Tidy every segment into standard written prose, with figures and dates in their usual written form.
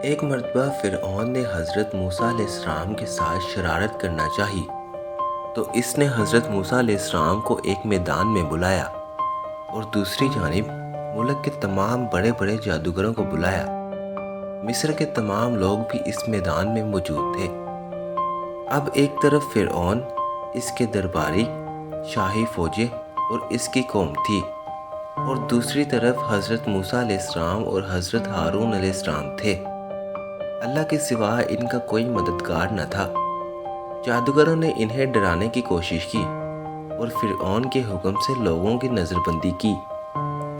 ایک مرتبہ فرعون نے حضرت موسیٰ علیہ السلام کے ساتھ شرارت کرنا چاہی تو اس نے حضرت موسیٰ علیہ السلام کو ایک میدان میں بلایا اور دوسری جانب ملک کے تمام بڑے بڑے جادوگروں کو بلایا۔ مصر کے تمام لوگ بھی اس میدان میں موجود تھے۔ اب ایک طرف فرعون، اس کے درباری، شاہی فوجیں اور اس کی قوم تھی، اور دوسری طرف حضرت موسیٰ علیہ السلام اور حضرت ہارون علیہ السلام تھے۔ اللہ کے سوا ان کا کوئی مددگار نہ تھا۔ جادوگروں نے انہیں ڈرانے کی کوشش کی اور فرعون کے حکم سے لوگوں کی نظر بندی کی۔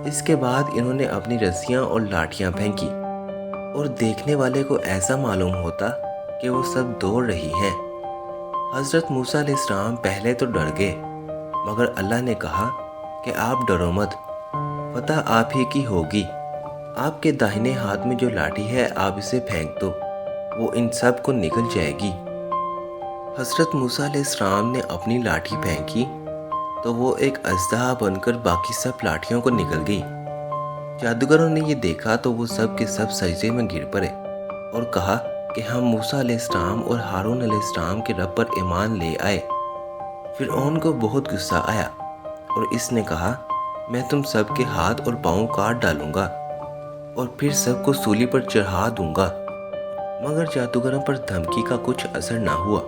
اس کے بعد انہوں نے اپنی رسیاں اور لاٹھیاں پھینکی اور دیکھنے والے کو ایسا معلوم ہوتا کہ وہ سب دوڑ رہی ہیں۔ حضرت موسیٰ علیہ السلام پہلے تو ڈر گئے، مگر اللہ نے کہا کہ آپ ڈرو مت، فتح آپ ہی کی ہوگی۔ آپ کے داہنے ہاتھ میں جو لاٹھی ہے آپ اسے پھینک دو، وہ ان سب کو نگل جائے گی۔ حضرت موسیٰ علیہ السلام نے اپنی لاٹھی پھینکی تو وہ ایک اژدہا بن کر باقی سب لاٹھیوں کو نگل گئی۔ جادوگروں نے یہ دیکھا تو وہ سب کے سب سجدے میں گر پڑے اور کہا کہ ہم موسیٰ علیہ السلام اور ہارون علیہ السلام کے رب پر ایمان لے آئے۔ فرعون کو بہت غصہ آیا اور اس نے کہا، میں تم سب کے ہاتھ اور پاؤں کاٹ ڈالوں گا اور پھر سب کو سولی پر چڑھا دوں گا۔ مگر جادوگروں پر دھمکی کا کچھ اثر نہ ہوا۔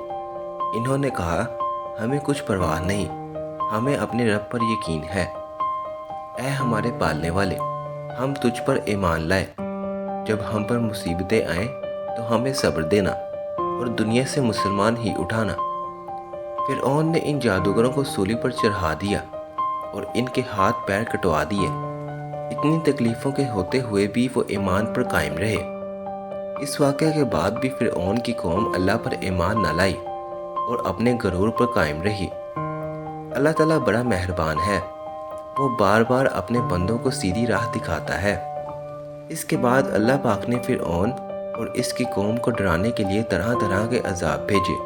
انہوں نے کہا، ہمیں کچھ پرواہ نہیں، ہمیں اپنے رب پر یقین ہے۔ اے ہمارے پالنے والے، ہم تجھ پر ایمان لائے، جب ہم پر مصیبتیں آئیں تو ہمیں صبر دینا اور دنیا سے مسلمان ہی اٹھانا۔ فرعون نے ان جادوگروں کو سولی پر چڑھا دیا اور ان کے ہاتھ پیر کٹوا دیے۔ اتنی تکلیفوں کے ہوتے ہوئے بھی وہ ایمان پر قائم رہے۔ اس واقعے کے بعد بھی فرعون کی قوم اللہ پر ایمان نہ لائی اور اپنے غرور پر قائم رہی۔ اللہ تعالیٰ بڑا مہربان ہے، وہ بار بار اپنے بندوں کو سیدھی راہ دکھاتا ہے۔ اس کے بعد اللہ پاک نے فرعون اور اس کی قوم کو ڈرانے کے لیے طرح طرح کے عذاب بھیجے۔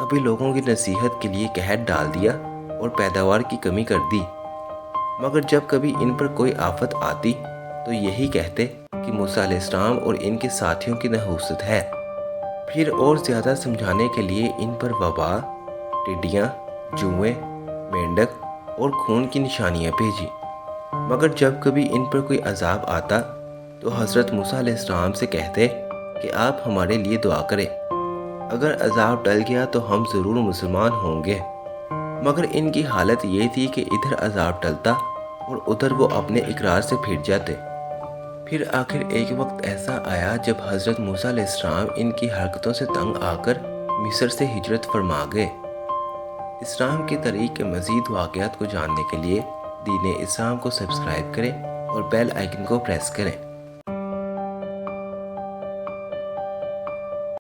کبھی لوگوں کی نصیحت کے لیے قحط ڈال دیا اور پیداوار کی کمی کر دی، مگر جب کبھی ان پر کوئی آفت آتی تو یہی کہتے کہ موسیٰ علیہ السلام اور ان کے ساتھیوں کی نحوست ہے۔ پھر اور زیادہ سمجھانے کے لیے ان پر وبا، ٹڈیاں، جوئیں، مینڈک اور خون کی نشانیاں بھیجی۔ مگر جب کبھی ان پر کوئی عذاب آتا تو حضرت موسیٰ علیہ السلام سے کہتے کہ آپ ہمارے لیے دعا کریں، اگر عذاب ٹل گیا تو ہم ضرور مسلمان ہوں گے۔ مگر ان کی حالت یہ تھی کہ ادھر عذاب ٹلتا اور ادھر وہ اپنے اقرار سے پھر جاتے۔ پھر آخر ایک وقت ایسا آیا جب حضرت موسیٰ علیہ السلام ان کی حرکتوں سے تنگ آ کر مصر سے ہجرت فرما گئے۔ اسلام کے طریق کے مزید واقعات کو جاننے کے لیے دین اسلام کو سبسکرائب کریں اور بیل آئیکن کو پریس کریں۔